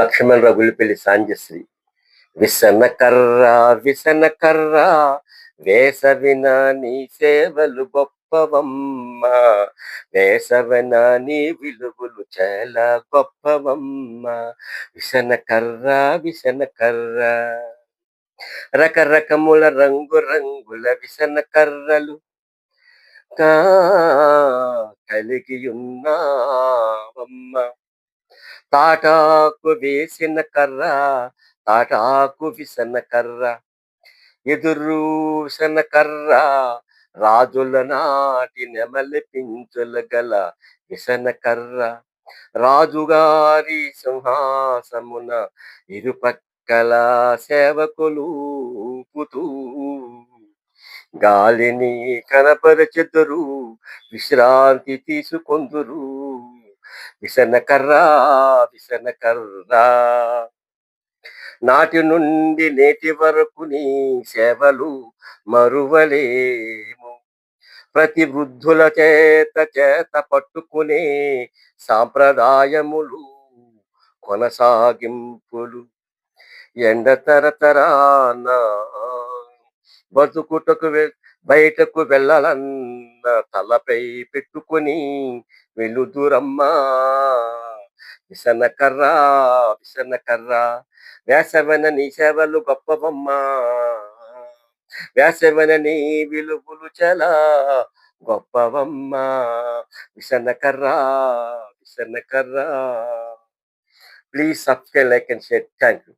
లక్ష్మణరావు గుల్లిపల్లి సాంజశ్రీ. విసనకర్ర విసనకర్ర వేసవిన నీ సేవలు గొప్పవమ్మ, వేసవిన నీ విలువలు చాలా గొప్పవమ్మ. విసనకర్ర విసనకర్ర రకరకముల రంగు రంగుల విసనకర్రలు కా కలిగి ఉన్నావమ్మ. తాటాకు వేసిన కర్ర, తాటాకు విసన కర్ర, ఎదురూసన కర్ర, రాజుల నాటి నెమలి పించుల గల విసన కర్ర, రాజుగారి సింహాసమున ఇరుపక్కల సేవకులు ఊపుతూ గాలిని కనపరచెదరు, విశ్రాంతి తీసుకొందురు. విసనకర్ర విసనకర్ర నాటి నుండి నేటి వరకు నీ సేవలు మరువలేము. ప్రతి వృద్ధుల చేత చేత పట్టుకునే సాంప్రదాయములు కొనసాగింపులు. ఎండ తరతరాన బతుకుటకు బయటకు వెళ్ళాలన్న తలపై పెట్టుకొని వెలుదురమ్మా. విసనకర్ర విసనకర్ర వేసవన నీ సేవలు గొప్పవమ్మా, వేసవన నీ విలువలు చాలా గొప్పవమ్మా. విసనకర్ర విసనకర్ర. Please subscribe, like and share. Thank you.